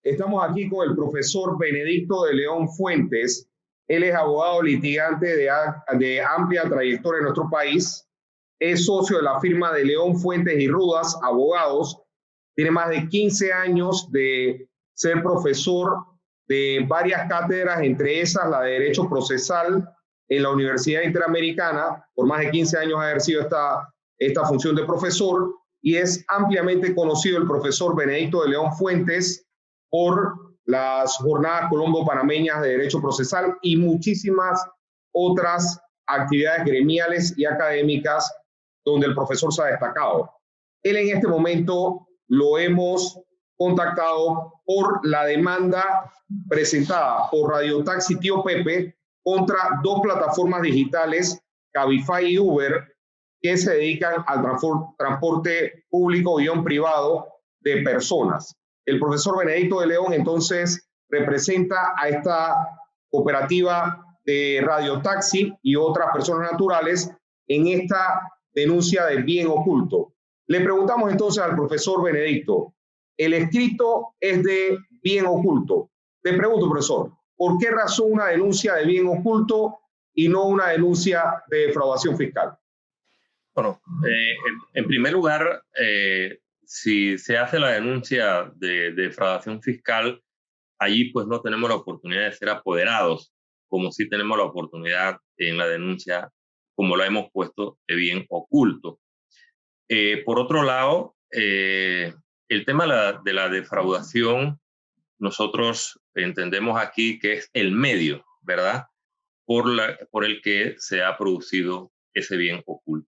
Estamos aquí con el profesor Benedicto de León Fuentes. Él es abogado litigante de amplia trayectoria en nuestro país. Es socio de la firma de León Fuentes y Rudas, abogados. Tiene más de 15 años de ser profesor de varias cátedras, entre esas la de Derecho Procesal en la Universidad Interamericana. Por más de 15 años ha ejercido esta función de profesor y es ampliamente conocido el profesor Benedicto de León Fuentes por las jornadas colombo-panameñas de Derecho Procesal y muchísimas otras actividades gremiales y académicas donde el profesor se ha destacado. Él en este momento lo hemos contactado por la demanda presentada por Radio Taxi Tío Pepe contra dos plataformas digitales, Cabify y Uber, que se dedican al transporte público-privado de personas. El profesor Benedicto de León entonces representa a esta cooperativa de Radio Taxi y otras personas naturales en esta denuncia de bien oculto. Le preguntamos entonces al profesor Benedicto, el escrito es de bien oculto. Le pregunto, profesor, ¿por qué razón una denuncia de bien oculto y no una denuncia de defraudación fiscal? Bueno, en primer lugar, si se hace la denuncia de defraudación fiscal, allí pues no tenemos la oportunidad de ser apoderados, como sí tenemos la oportunidad en la denuncia, como la hemos puesto, de bien oculto. Por otro lado, el tema de la defraudación, nosotros entendemos aquí que es el medio, ¿verdad?, por el que se ha producido ese bien oculto.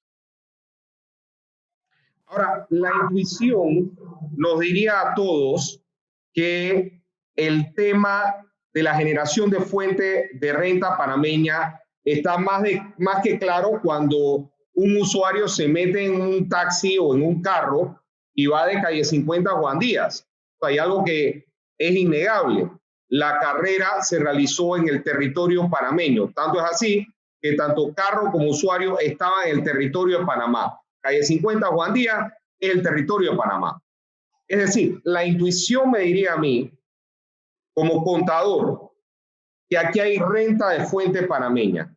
Ahora, la intuición nos diría a todos que el tema de la generación de fuente de renta panameña está más que claro cuando un usuario se mete en un taxi o en un carro y va de calle 50 a Juan Díaz. O sea, hay algo que es innegable. La carrera se realizó en el territorio panameño. Tanto es así que tanto carro como usuario estaban en el territorio de Panamá. Calle 50 Juan Díaz es el territorio de Panamá. Es decir, la intuición me diría a mí, como contador, que aquí hay renta de fuente panameña.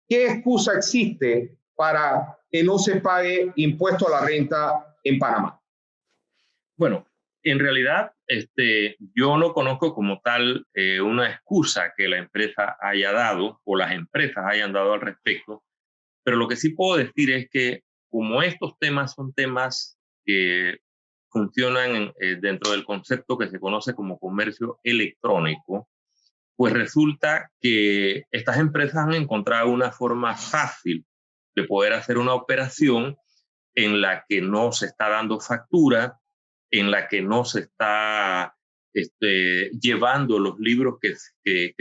¿Qué excusa existe para que no se pague impuesto a la renta en Panamá? Bueno, en realidad yo no conozco como tal una excusa que la empresa haya dado o las empresas hayan dado al respecto, pero lo que sí puedo decir es que como estos temas son temas que funcionan dentro del concepto que se conoce como comercio electrónico, pues resulta que estas empresas han encontrado una forma fácil de poder hacer una operación en la que no se está dando factura, en la que no se está llevando los libros que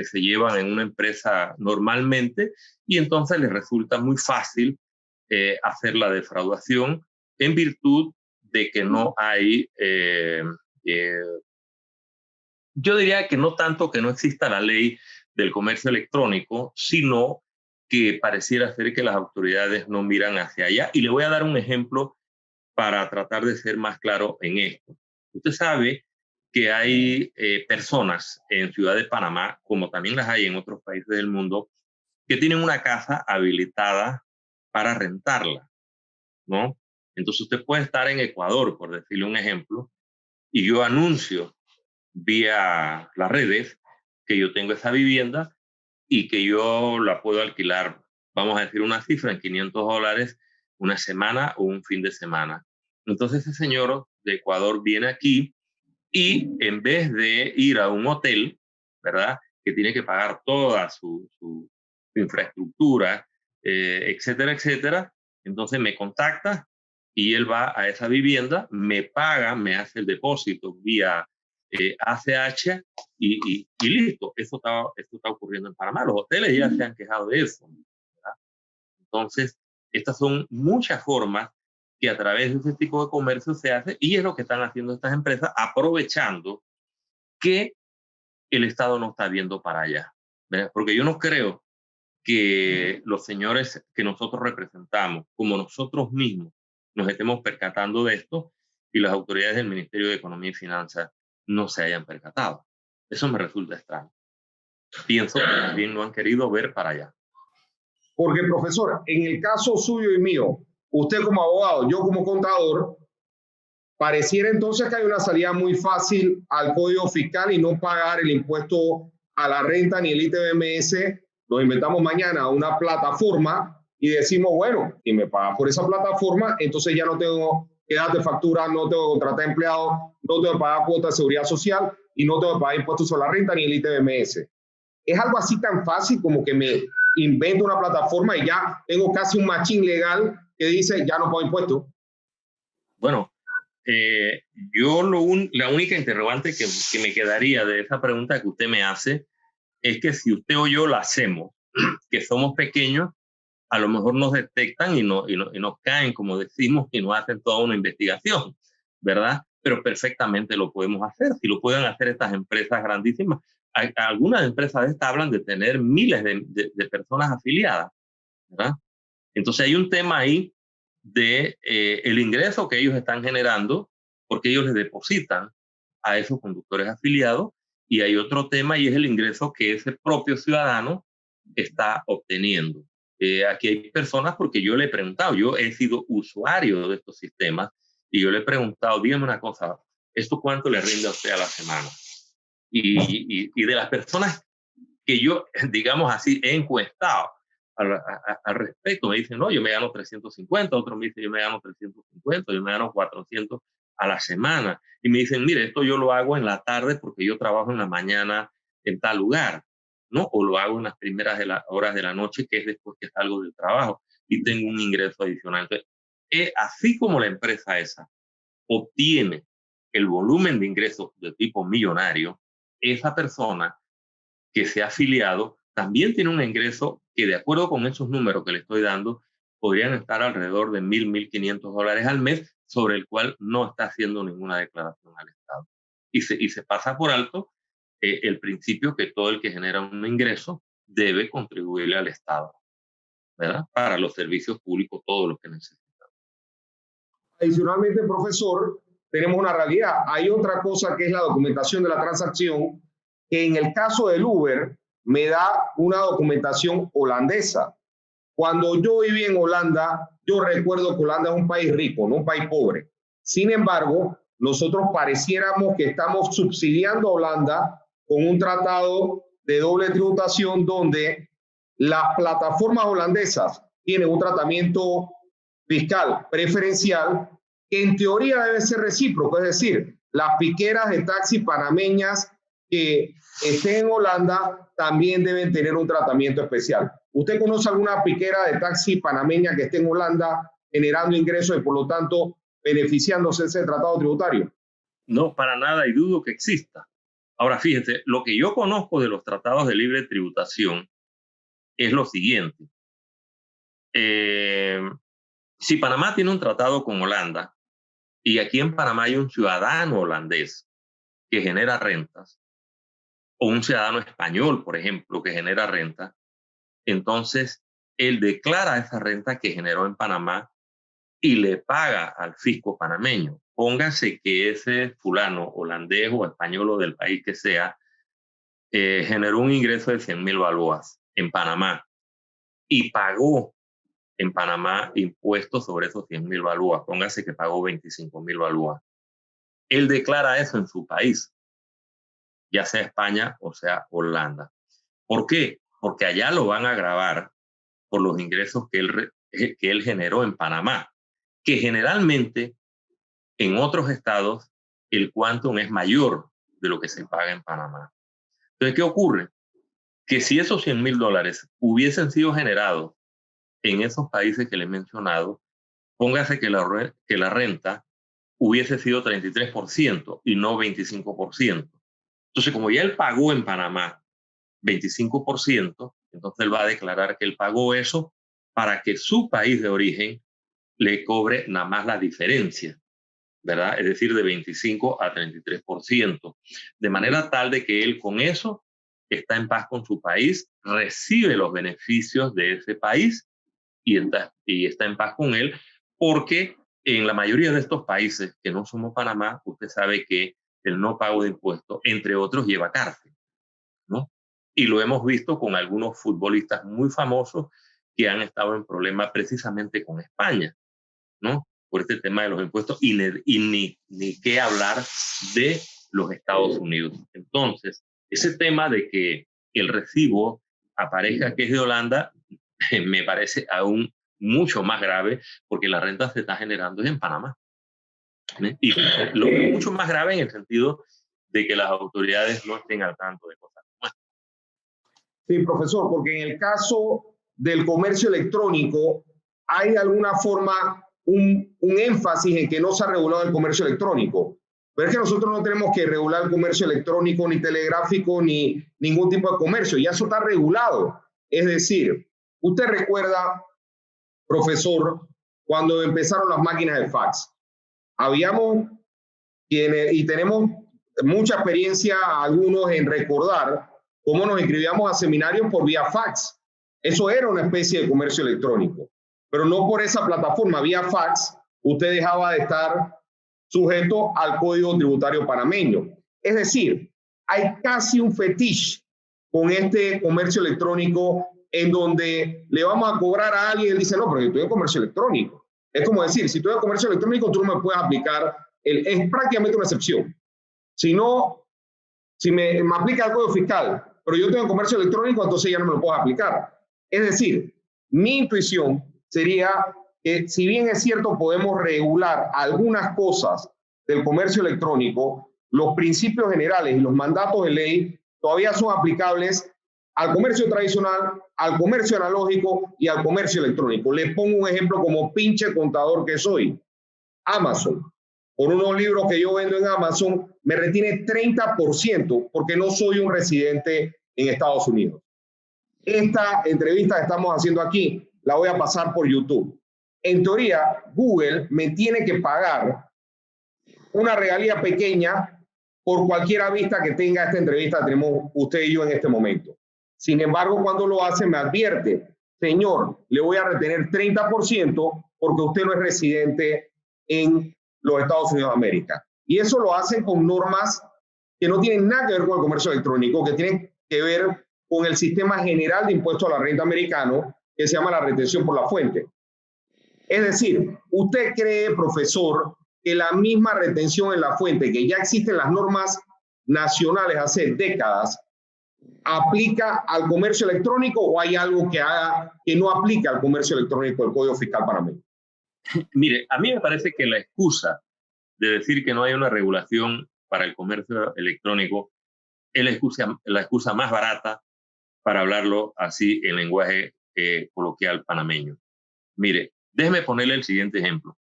se llevan en una empresa normalmente, y entonces les resulta muy fácil hacer la defraudación en virtud de que no hay, yo diría que no tanto que no exista la ley del comercio electrónico, sino que pareciera ser que las autoridades no miran hacia allá. Y le voy a dar un ejemplo para tratar de ser más claro en esto. Usted sabe que hay personas en Ciudad de Panamá, como también las hay en otros países del mundo, que tienen una casa habilitada para rentarla, ¿no? Entonces usted puede estar en Ecuador, por decirle un ejemplo, y yo anuncio vía las redes que yo tengo esa vivienda y que yo la puedo alquilar, vamos a decir una cifra, en $500 una semana o un fin de semana. Entonces ese señor de Ecuador viene aquí y en vez de ir a un hotel, ¿verdad?, que tiene que pagar toda su infraestructura, etcétera, etcétera, entonces me contacta y él va a esa vivienda, me paga, me hace el depósito vía ACH y listo. Esto está ocurriendo en Panamá. Los hoteles ya se han quejado de eso, ¿verdad? Entonces, estas son muchas formas que a través de ese tipo de comercio se hace, y es lo que están haciendo estas empresas, aprovechando que el Estado no está viendo para allá, ¿verdad? Porque yo no creo que los señores que nosotros representamos, como nosotros mismos, nos estemos percatando de esto, y las autoridades del Ministerio de Economía y Finanzas no se hayan percatado. Eso me resulta extraño. Pienso que también no han querido ver para allá. Porque, profesor, en el caso suyo y mío, usted como abogado, yo como contador, pareciera entonces que hay una salida muy fácil al código fiscal y no pagar el impuesto a la renta ni el ITBMS. Nos inventamos mañana una plataforma y decimos, bueno, si me pagas por esa plataforma, entonces ya no tengo que darte factura, no tengo que contratar empleados, no tengo que pagar cuota de seguridad social y no tengo que pagar impuestos a la renta ni el ITBMS. Es algo así tan fácil como que me invento una plataforma y ya tengo casi un machín legal que dice ya no pago impuestos. Bueno, yo la única interrogante que me quedaría de esa pregunta que usted me hace es que si usted o yo la hacemos, que somos pequeños, a lo mejor nos detectan y nos caen, como decimos, y nos hacen toda una investigación, ¿verdad? Pero perfectamente lo podemos hacer. Si lo pueden hacer estas empresas grandísimas. Algunas empresas de estas hablan de tener miles de personas afiliadas, ¿verdad? Entonces hay un tema ahí de el ingreso que ellos están generando, porque ellos les depositan a esos conductores afiliados, y hay otro tema y es el ingreso que ese propio ciudadano está obteniendo. Aquí hay personas, porque yo le he preguntado, yo he sido usuario de estos sistemas y yo le he preguntado, dígame una cosa, ¿esto cuánto le rinde a usted a la semana? Y de las personas que yo, digamos así, he encuestado al respecto, me dicen, no, yo me gano 350, otros me dicen, yo me gano 350, yo me gano 400 a la semana. Y me dicen, mire, esto yo lo hago en la tarde porque yo trabajo en la mañana en tal lugar, ¿no? O lo hago en las primeras horas de la noche, que es después que salgo del trabajo y tengo un ingreso adicional. Entonces, así como la empresa esa obtiene el volumen de ingresos de tipo millonario, esa persona que se ha afiliado también tiene un ingreso que, de acuerdo con esos números que le estoy dando, podrían estar alrededor de $1,500 al mes, sobre el cual no está haciendo ninguna declaración al Estado. Y se pasa por alto el principio que todo el que genera un ingreso debe contribuirle al Estado, ¿verdad? Para los servicios públicos, todos los que necesitan. Adicionalmente, profesor, tenemos una realidad. Hay otra cosa que es la documentación de la transacción, que en el caso del Uber me da una documentación holandesa. Cuando yo viví en Holanda, yo recuerdo que Holanda es un país rico, no un país pobre. Sin embargo, nosotros pareciéramos que estamos subsidiando a Holanda con un tratado de doble tributación donde las plataformas holandesas tienen un tratamiento fiscal preferencial que en teoría debe ser recíproco, es decir, las piqueras de taxi panameñas que estén en Holanda también deben tener un tratamiento especial. ¿Usted conoce alguna piquera de taxi panameña que esté en Holanda generando ingresos y por lo tanto beneficiándose de ese tratado tributario? No, para nada, y dudo que exista. Ahora, fíjense, lo que yo conozco de los tratados de libre tributación es lo siguiente. Si Panamá tiene un tratado con Holanda y aquí en Panamá hay un ciudadano holandés que genera rentas, o un ciudadano español, por ejemplo, que genera renta, entonces él declara esa renta que generó en Panamá y le paga al fisco panameño. Póngase que ese fulano holandés o español o del país que sea generó un ingreso de 100,000 balboas en Panamá y pagó en Panamá impuestos sobre esos 100,000 balboas. Póngase que pagó 25,000 balboas. Él declara eso en su país, ya sea España o sea Holanda. ¿Por qué? Porque allá lo van a gravar por los ingresos que él generó en Panamá, que generalmente en otros estados el quantum es mayor de lo que se paga en Panamá. Entonces, ¿qué ocurre? Que si esos $100,000 hubiesen sido generados en esos países que le he mencionado, póngase que la renta hubiese sido 33% y no 25%. Entonces, como ya él pagó en Panamá 25%, entonces él va a declarar que él pagó eso para que su país de origen le cobre nada más la diferencia, ¿verdad? Es decir, de 25 a 33%, de manera tal de que él con eso está en paz con su país, recibe los beneficios de ese país y está en paz con él, porque en la mayoría de estos países que no somos Panamá, usted sabe que el no pago de impuestos, entre otros, lleva cárcel, ¿no? Y lo hemos visto con algunos futbolistas muy famosos que han estado en problemas precisamente con España, ¿no? Por este tema de los impuestos y ni qué hablar de los Estados Unidos. Entonces, ese tema de que el recibo aparezca que es de Holanda me parece aún mucho más grave porque la renta se está generando en Panamá. Y lo que es mucho más grave en el sentido de que las autoridades no estén al tanto de cosas como esta. Sí, profesor, porque en el caso del comercio electrónico hay de alguna forma un énfasis en que no se ha regulado el comercio electrónico. Pero es que nosotros no tenemos que regular el comercio electrónico, ni telegráfico, ni ningún tipo de comercio. Ya eso está regulado. Es decir, usted recuerda, profesor, cuando empezaron las máquinas de fax. Habíamos quienes, y tenemos mucha experiencia algunos en recordar cómo nos inscribíamos a seminarios por vía fax. Eso era una especie de comercio electrónico, pero no por esa plataforma. Vía fax, usted dejaba de estar sujeto al Código Tributario panameño. Es decir, hay casi un fetiche con este comercio electrónico en donde le vamos a cobrar a alguien y él dice, no, pero yo estoy en comercio electrónico. Es como decir, si tú eres comercio electrónico, tú no me puedes aplicar, es prácticamente una excepción. Si no, si me aplica el Código Fiscal, pero yo tengo comercio electrónico, entonces ya no me lo puedo aplicar. Es decir, mi intuición sería que si bien es cierto podemos regular algunas cosas del comercio electrónico, los principios generales y los mandatos de ley todavía son aplicables al comercio tradicional, al comercio analógico y al comercio electrónico. Les pongo un ejemplo como pinche contador que soy. Amazon. Por unos libros que yo vendo en Amazon, me retiene 30% porque no soy un residente en Estados Unidos. Esta entrevista que estamos haciendo aquí la voy a pasar por YouTube. En teoría, Google me tiene que pagar una regalía pequeña por cualquier vista que tenga esta entrevista que tenemos usted y yo en este momento. Sin embargo, cuando lo hace, me advierte, señor, le voy a retener 30% porque usted no es residente en los Estados Unidos de América. Y eso lo hacen con normas que no tienen nada que ver con el comercio electrónico, que tienen que ver con el sistema general de impuestos a la renta americano, que se llama la retención por la fuente. Es decir, ¿usted cree, profesor, que la misma retención en la fuente, que ya existen las normas nacionales hace décadas, aplica al comercio electrónico o hay algo que haga que no aplica al comercio electrónico del Código Fiscal panameño? Mire, a mí me parece que la excusa de decir que no hay una regulación para el comercio electrónico es la excusa más barata para hablarlo así en lenguaje coloquial panameño. Mire, déjeme ponerle el siguiente ejemplo.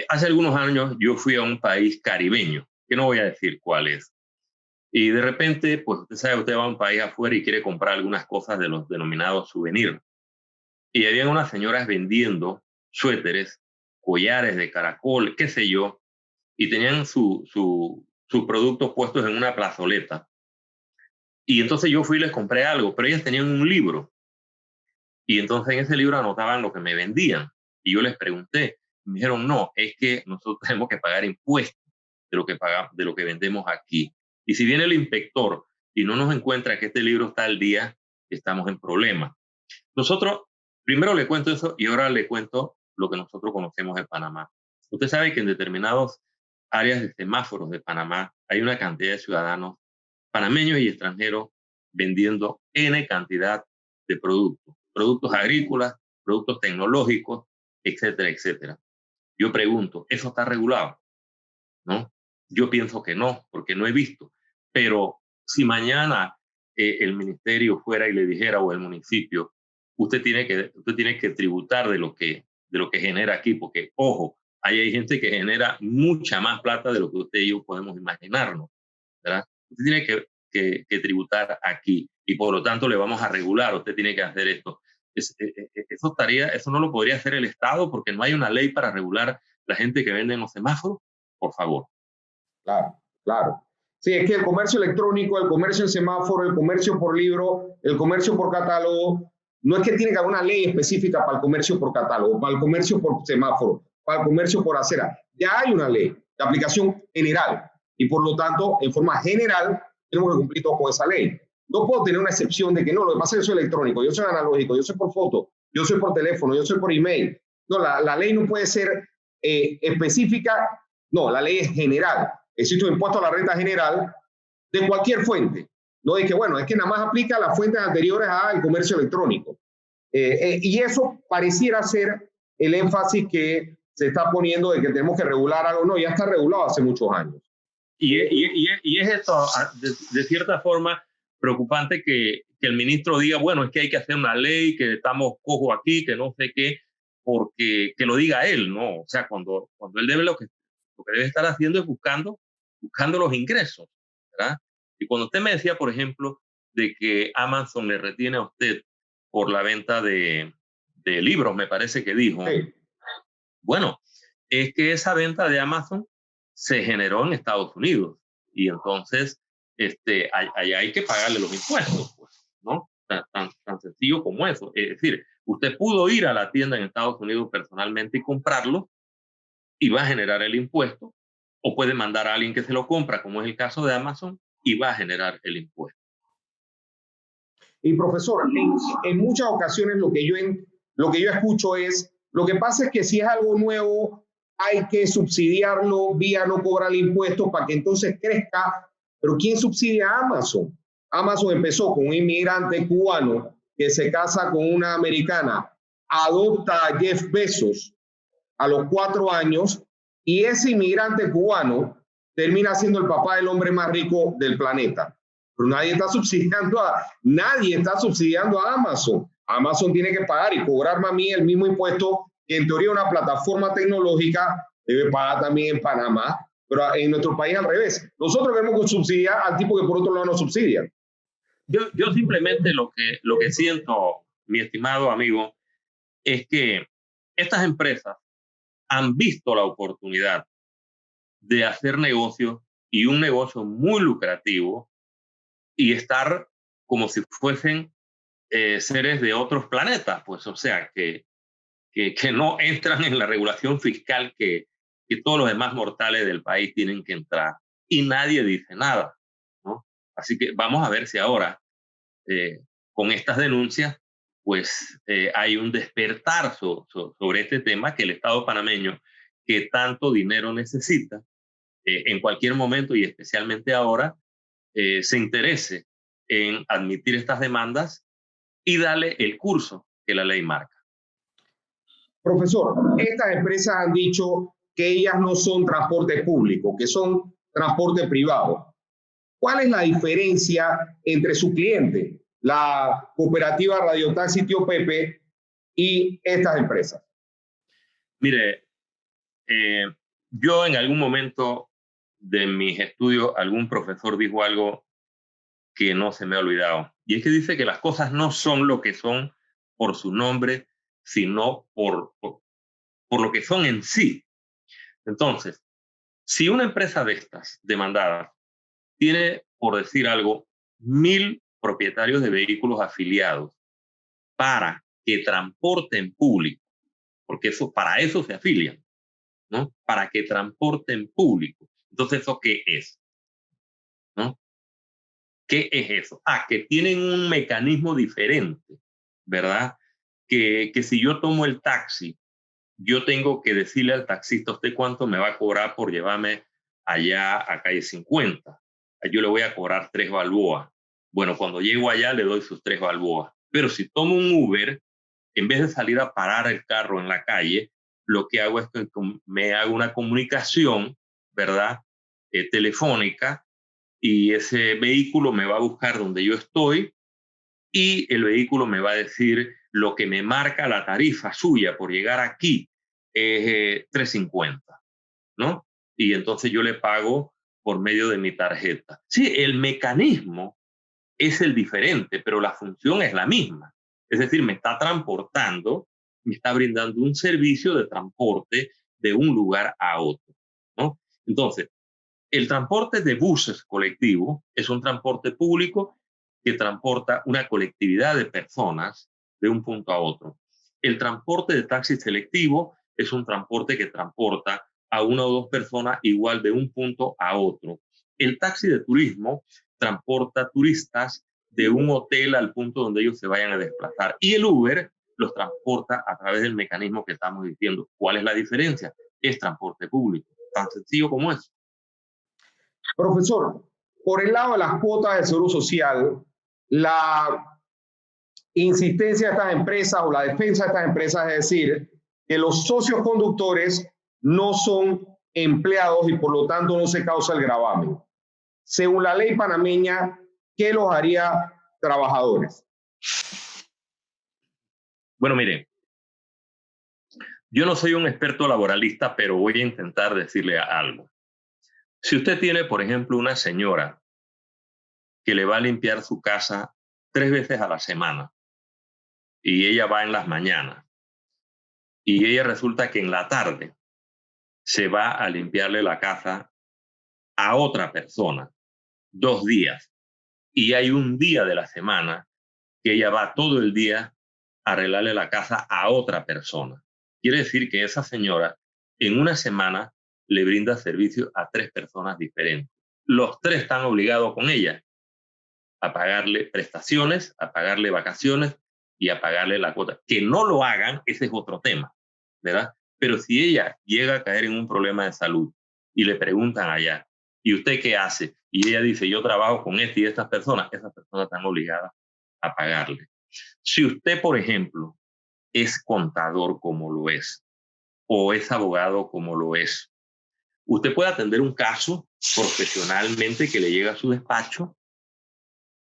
Hace algunos años yo fui a un país caribeño, que no voy a decir cuál es, y de repente, pues usted sabe, usted va a un país afuera y quiere comprar algunas cosas de los denominados souvenirs. Y había unas señoras vendiendo suéteres, collares de caracol, qué sé yo, y tenían sus productos puestos en una plazoleta. Y entonces yo fui y les compré algo, pero ellas tenían un libro. Y entonces en ese libro anotaban lo que me vendían. Y yo les pregunté, me dijeron, no, es que nosotros tenemos que pagar impuestos de lo que vendemos aquí. Y si viene el inspector y no nos encuentra que este libro está al día, estamos en problemas. Nosotros, primero le cuento eso y ahora le cuento lo que nosotros conocemos de Panamá. Usted sabe que en determinadas áreas de semáforos de Panamá hay una cantidad de ciudadanos panameños y extranjeros vendiendo N cantidad de productos agrícolas, productos tecnológicos, etcétera, etcétera. Yo pregunto, ¿eso está regulado? ¿No? Yo pienso que no, porque no he visto. Pero si mañana el ministerio fuera y le dijera, o el municipio, usted tiene que tributar de lo que genera aquí, porque, ojo, hay gente que genera mucha más plata de lo que usted y yo podemos imaginarnos, ¿verdad? Usted tiene que tributar aquí y por lo tanto le vamos a regular, usted tiene que hacer esto. Eso no lo podría hacer el Estado porque no hay una ley para regular la gente que vende en los semáforos, por favor. Claro, claro. Sí, es que el comercio electrónico, el comercio en semáforo, el comercio por libro, el comercio por catálogo, no es que tiene que haber una ley específica para el comercio por catálogo, para el comercio por semáforo, para el comercio por acera. Ya hay una ley de aplicación general Y por lo tanto, en forma general, tenemos que cumplir todos con esa ley. No puedo tener una excepción de que no, lo que pasa es que yo soy electrónico, yo soy analógico, yo soy por foto, yo soy por teléfono, yo soy por email. No, la ley no puede ser específica, no, la ley es general. Existe un impuesto a la renta general de cualquier fuente. No es que, bueno, es que nada más aplica a las fuentes anteriores al comercio electrónico. Y eso pareciera ser el énfasis que se está poniendo de que tenemos que regular algo. No, ya está regulado hace muchos años. Y es esto, de cierta forma, preocupante que el ministro diga, bueno, es que hay que hacer una ley, que estamos cojo aquí, que no sé qué, porque que lo diga él, ¿no? O sea, cuando él debe lo que debe estar haciendo es buscando los ingresos, ¿verdad? Y cuando usted me decía, por ejemplo, de que Amazon le retiene a usted por la venta de libros, me parece que dijo, Sí. bueno, es que esa venta de Amazon se generó en Estados Unidos y entonces allá hay que pagarle los impuestos, pues, ¿no? Tan sencillo como eso. Es decir, usted pudo ir a la tienda en Estados Unidos personalmente y comprarlo y va a generar el impuesto, o puede mandar a alguien que se lo compra, como es el caso de Amazon, y va a generar el impuesto. Y profesor, en muchas ocasiones lo que yo escucho es, lo que pasa es que si es algo nuevo, hay que subsidiarlo vía no cobrar el impuesto para que entonces crezca. Pero ¿quién subsidia a Amazon? Amazon empezó con un inmigrante cubano que se casa con una americana, adopta a Jeff Bezos a los 4 años y ese inmigrante cubano termina siendo el papá del hombre más rico del planeta. Pero nadie está subsidiando a Amazon. Amazon tiene que pagar y cobrarme a mí el mismo impuesto que en teoría una plataforma tecnológica debe pagar también en Panamá, pero en nuestro país al revés. Nosotros queremos que subsidiar al tipo que por otro lado no subsidia. Yo simplemente lo que siento, mi estimado amigo, es que estas empresas han visto la oportunidad de hacer negocios y un negocio muy lucrativo y estar como si fuesen seres de otros planetas, pues, o sea, que no entran en la regulación fiscal que todos los demás mortales del país tienen que entrar. Y nadie dice nada, ¿no? Así que vamos a ver si ahora, con estas denuncias, pues hay un despertar sobre este tema que el Estado panameño, que tanto dinero necesita, en cualquier momento y especialmente ahora, se interese en admitir estas demandas y darle el curso que la ley marca. Profesor, estas empresas han dicho que ellas no son transporte público, que son transporte privado. ¿Cuál es la diferencia entre su cliente, la cooperativa Radiotaxi Tío Pepe, y estas empresas? Mire, yo en algún momento de mis estudios, algún profesor dijo algo que no se me ha olvidado. Y es que dice que las cosas no son lo que son por su nombre, sino por lo que son en sí. Entonces, si una empresa de estas demandadas tiene, por decir algo, 1,000 propietarios de vehículos afiliados para que transporten público, porque para eso se afilian, ¿no? Para que transporten público. Entonces, ¿eso qué es? ¿No? ¿Qué es eso? Que tienen un mecanismo diferente, ¿verdad? Que si yo tomo el taxi, yo tengo que decirle al taxista, ¿usted cuánto me va a cobrar por llevarme allá a calle 50? Yo le voy a cobrar 3 balboas. Bueno, cuando llego allá le doy sus 3 balboas. Pero si tomo un Uber, en vez de salir a parar el carro en la calle, lo que hago es que me hago una comunicación, ¿verdad? Telefónica, y ese vehículo me va a buscar donde yo estoy y el vehículo me va a decir lo que me marca la tarifa suya por llegar aquí es 3.50, ¿no? Y entonces yo le pago por medio de mi tarjeta. Sí, el mecanismo es el diferente, pero la función es la misma. Es decir, me está transportando, me está brindando un servicio de transporte de un lugar a otro, ¿no? Entonces, el transporte de buses colectivos es un transporte público que transporta una colectividad de personas de un punto a otro. El transporte de taxi selectivo es un transporte que transporta a una o dos personas igual de un punto a otro. El taxi de turismo transporta turistas de un hotel al punto donde ellos se vayan a desplazar. Y el Uber los transporta a través del mecanismo que estamos diciendo. ¿Cuál es la diferencia? Es transporte público. Tan sencillo como eso. Profesor, por el lado de las cuotas de seguro social, la insistencia de estas empresas o la defensa de estas empresas es decir que los socios conductores no son empleados y por lo tanto no se causa el gravamen. Según la ley panameña, ¿qué los haría trabajadores? Bueno, miren, yo no soy un experto laboralista, pero voy a intentar decirle algo. Si usted tiene, por ejemplo, una señora que le va a limpiar su casa 3 veces a la semana y ella va en las mañanas y ella resulta que en la tarde se va a limpiarle la casa a otra persona 2 días y hay un día de la semana que ella va todo el día a arreglarle la casa a otra persona. Quiere decir que esa señora en una semana le brinda servicio a 3 personas diferentes. Los 3 están obligados con ella a pagarle prestaciones, a pagarle vacaciones y a pagarle la cuota. Que no lo hagan, ese es otro tema, ¿verdad? Pero si ella llega a caer en un problema de salud y le preguntan allá, ¿y usted qué hace? Y ella dice, yo trabajo con este y estas personas están obligadas a pagarle. Si usted, por ejemplo, es contador como lo es, o es abogado como lo es, usted puede atender un caso profesionalmente que le llega a su despacho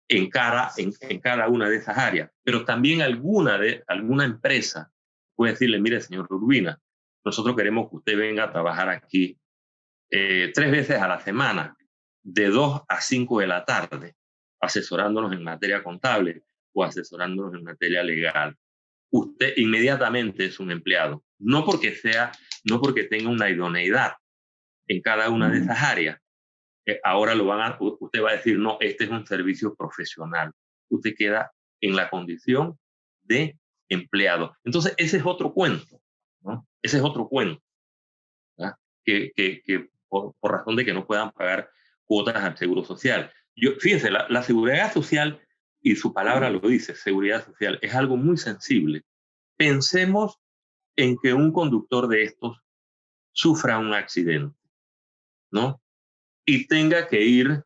en cada una de esas áreas, pero también alguna empresa puede decirle, mire, señor Urbina, nosotros queremos que usted venga a trabajar aquí 3 veces a la semana, de 2 a 5 de la tarde, asesorándonos en materia contable o asesorándonos en materia legal. Usted inmediatamente es un empleado, no porque tenga una idoneidad en cada una de esas áreas. Ahora usted va a decir, no, este es un servicio profesional. Usted queda en la condición de empleado. Entonces, ese es otro cuento, ¿no? Ese es otro cuento, ¿verdad? Que por razón de que no puedan pagar cuotas al Seguro Social. Fíjense, la seguridad social, y su palabra lo dice, seguridad social, es algo muy sensible. Pensemos en que un conductor de estos sufra un accidente, ¿no? Y tenga que ir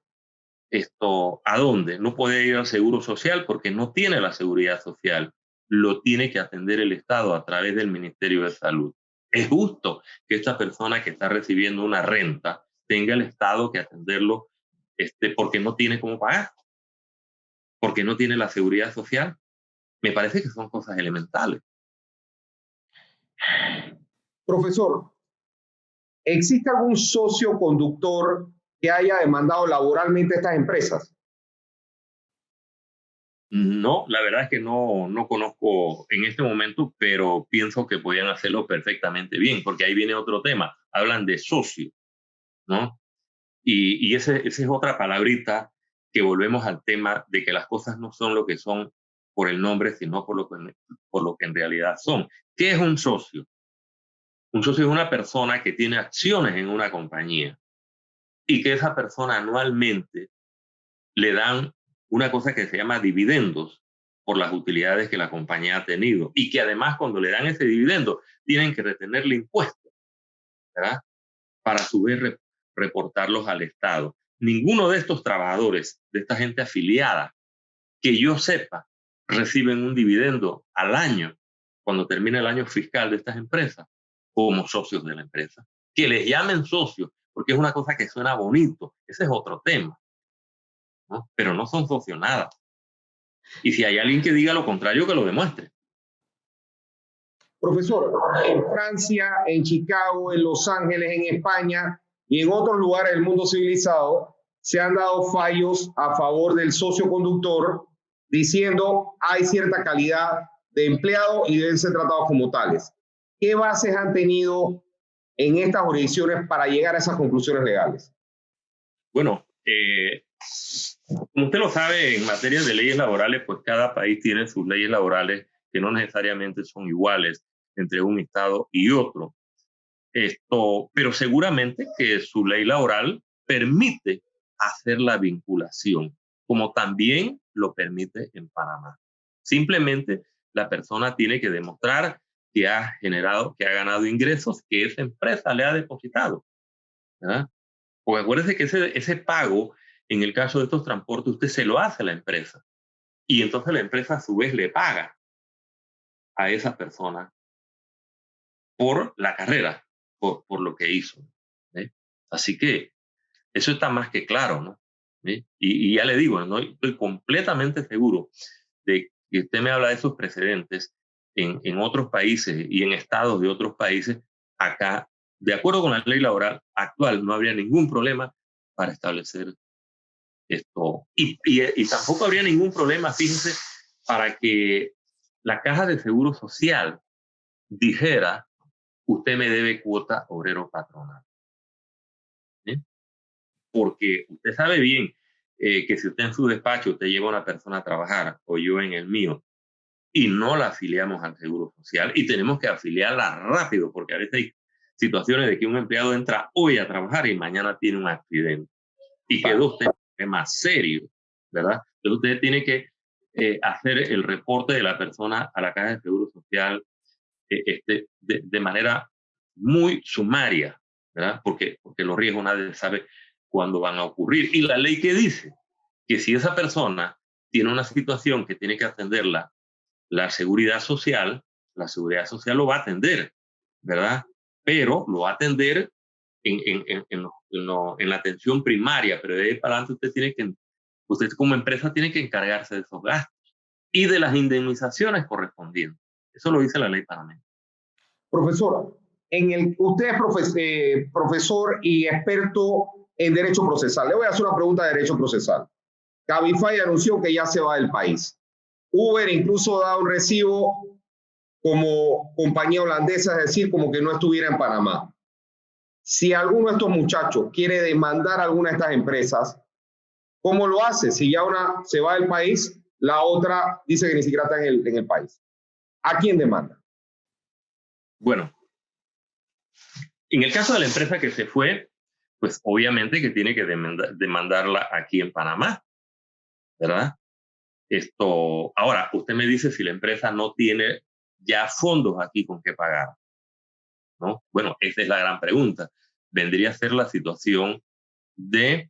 ¿a dónde? No puede ir al Seguro Social porque no tiene la seguridad social. Lo tiene que atender el Estado a través del Ministerio de Salud. Es justo que esta persona que está recibiendo una renta tenga el Estado que atenderlo porque no tiene cómo pagar, porque no tiene la seguridad social. Me parece que son cosas elementales. Profesor, ¿existe algún socio conductor que haya demandado laboralmente a estas empresas? No, la verdad es que no conozco en este momento, pero pienso que podían hacerlo perfectamente bien, porque ahí viene otro tema. Hablan de socio, ¿no? Y esa es otra palabrita que volvemos al tema de que las cosas no son lo que son por el nombre, sino por lo que en realidad son. ¿Qué es un socio? Un socio es una persona que tiene acciones en una compañía y que esa persona anualmente le dan una cosa que se llama dividendos por las utilidades que la compañía ha tenido y que además cuando le dan ese dividendo tienen que retenerle impuestos, ¿verdad? Para a su vez reportarlos al Estado. Ninguno de estos trabajadores, de esta gente afiliada, que yo sepa, reciben un dividendo al año cuando termina el año fiscal de estas empresas como socios de la empresa. Que les llamen socios, porque es una cosa que suena bonito, ese es otro tema, ¿no? Pero no son socios nada. Y si hay alguien que diga lo contrario, que lo demuestre. Profesor, en Francia, en Chicago, en Los Ángeles, en España y en otros lugares del mundo civilizado, se han dado fallos a favor del socio conductor diciendo hay cierta calidad de empleado y deben ser tratados como tales. ¿Qué bases han tenido en estas jurisdicciones para llegar a esas conclusiones legales? Bueno, como usted lo sabe, en materia de leyes laborales, pues cada país tiene sus leyes laborales que no necesariamente son iguales entre un estado y otro. Pero seguramente que su ley laboral permite hacer la vinculación, como también lo permite en Panamá. Simplemente la persona tiene que demostrar que ha generado, que ha ganado ingresos que esa empresa le ha depositado, ¿verdad? Porque acuérdese que ese pago, en el caso de estos transportes, usted se lo hace a la empresa. Y entonces la empresa a su vez le paga a esa persona por la carrera, por lo que hizo. ¿Eh? Así que eso está más que claro, ¿no? Y ya le digo, ¿no? Estoy completamente seguro de que usted me habla de esos precedentes en otros países y en estados de otros países. Acá, de acuerdo con la ley laboral actual, no habría ningún problema para establecer esto. Y tampoco habría ningún problema, fíjense, para que la Caja de Seguro Social dijera: usted me debe cuota obrero patronal. ¿Sí? Porque usted sabe bien que si usted en su despacho usted lleva a una persona a trabajar, o yo en el mío, y no la afiliamos al Seguro Social, y tenemos que afiliarla rápido, porque a veces hay situaciones de que un empleado entra hoy a trabajar y mañana tiene un accidente, y quedó usted en un problema serio, ¿verdad? Entonces usted tiene que hacer el reporte de la persona a la Caja de Seguro Social de manera muy sumaria, ¿verdad? Porque los riesgos nadie sabe cuándo van a ocurrir. Y la ley que dice que si esa persona tiene una situación que tiene que atenderla la seguridad social lo va a atender, ¿verdad? Pero lo va a atender en la atención primaria, pero de ahí para adelante usted como empresa tiene que encargarse de esos gastos y de las indemnizaciones correspondientes. Eso lo dice la ley panameña. Profesora, usted es profesor y experto en derecho procesal. Le voy a hacer una pregunta de derecho procesal. Cabify anunció que ya se va del país. Uber incluso da un recibo como compañía holandesa, es decir, como que no estuviera en Panamá. Si alguno de estos muchachos quiere demandar a alguna de estas empresas, ¿cómo lo hace? Si ya una se va del país, la otra dice que ni siquiera está en el país. ¿A quién demanda? Bueno, en el caso de la empresa que se fue, pues obviamente que tiene que demandarla aquí en Panamá, ¿verdad? Ahora, usted me dice si la empresa no tiene ya fondos aquí con qué pagar, ¿no? Bueno, esa es la gran pregunta. Vendría a ser la situación de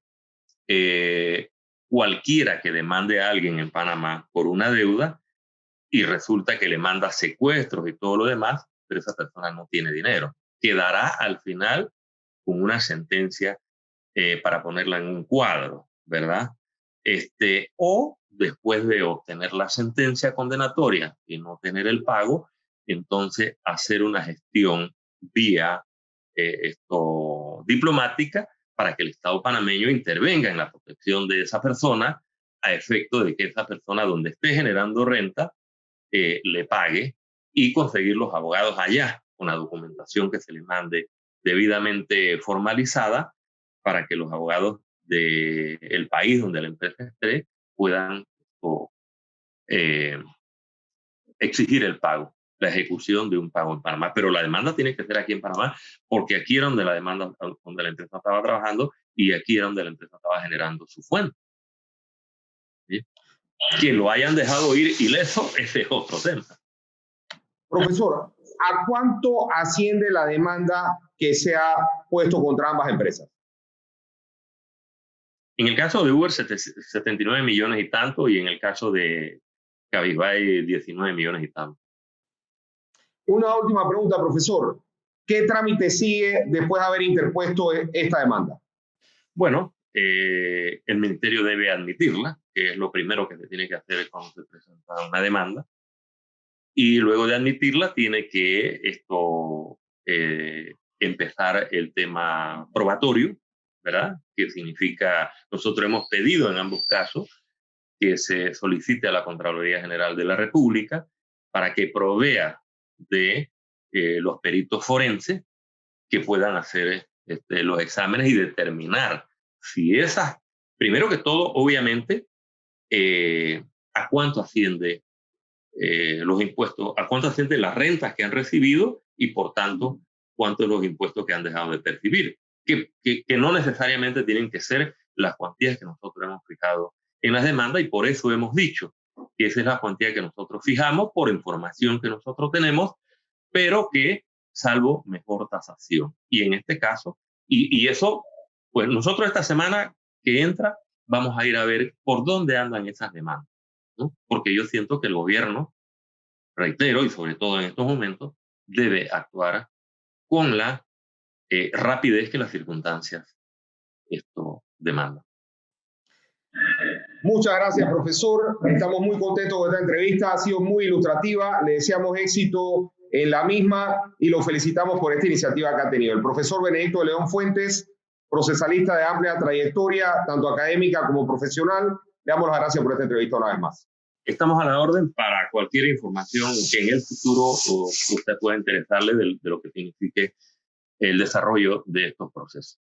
cualquiera que demande a alguien en Panamá por una deuda y resulta que le manda secuestros y todo lo demás, pero esa persona no tiene dinero. Quedará al final con una sentencia para ponerla en un cuadro, ¿verdad? O después de obtener la sentencia condenatoria y no tener el pago, entonces hacer una gestión vía diplomática para que el Estado panameño intervenga en la protección de esa persona a efecto de que esa persona donde esté generando renta le pague y conseguir los abogados allá con la documentación que se les mande debidamente formalizada para que los abogados del país donde la empresa esté puedan eh, exigir el pago, la ejecución de un pago en Panamá. Pero la demanda tiene que ser aquí en Panamá, porque aquí era donde la empresa estaba trabajando y aquí era donde la empresa estaba generando su fuente. ¿Sí? Que lo hayan dejado ir ileso, ese es otro tema. Profesora, ¿a cuánto asciende la demanda que se ha puesto contra ambas empresas? En el caso de Uber, 79 millones y tanto, y en el caso de Cabify, 19 millones y tanto. Una última pregunta, profesor. ¿Qué trámite sigue después de haber interpuesto esta demanda? Bueno, el ministerio debe admitirla, que es lo primero que se tiene que hacer cuando se presenta una demanda. Y luego de admitirla, tiene que empezar el tema probatorio, ¿verdad? Que significa, nosotros hemos pedido en ambos casos que se solicite a la Contraloría General de la República para que provea de los peritos forenses que puedan hacer los exámenes y determinar si esas, primero que todo, obviamente, a cuánto asciende los impuestos, a cuánto ascienden las rentas que han recibido y, por tanto, cuántos los impuestos que han dejado de percibir, que no necesariamente tienen que ser las cuantías que nosotros hemos fijado en las demandas, y por eso hemos dicho que esa es la cuantía que nosotros fijamos por información que nosotros tenemos, pero que salvo mejor tasación. Y en este caso, y eso, pues nosotros esta semana que entra vamos a ir a ver por dónde andan esas demandas, ¿no? Porque yo siento que el gobierno, reitero, y sobre todo en estos momentos, debe actuar con la rapidez que las circunstancias esto demanda. Muchas gracias, profesor. Estamos muy contentos con esta entrevista. Ha sido muy ilustrativa. Le deseamos éxito en la misma y lo felicitamos por esta iniciativa que ha tenido. El profesor Benedicto de León Fuentes, procesalista de amplia trayectoria, tanto académica como profesional. Le damos las gracias por esta entrevista una vez más. Estamos a la orden para cualquier información que en el futuro usted pueda interesarle de lo que signifique el desarrollo de estos procesos.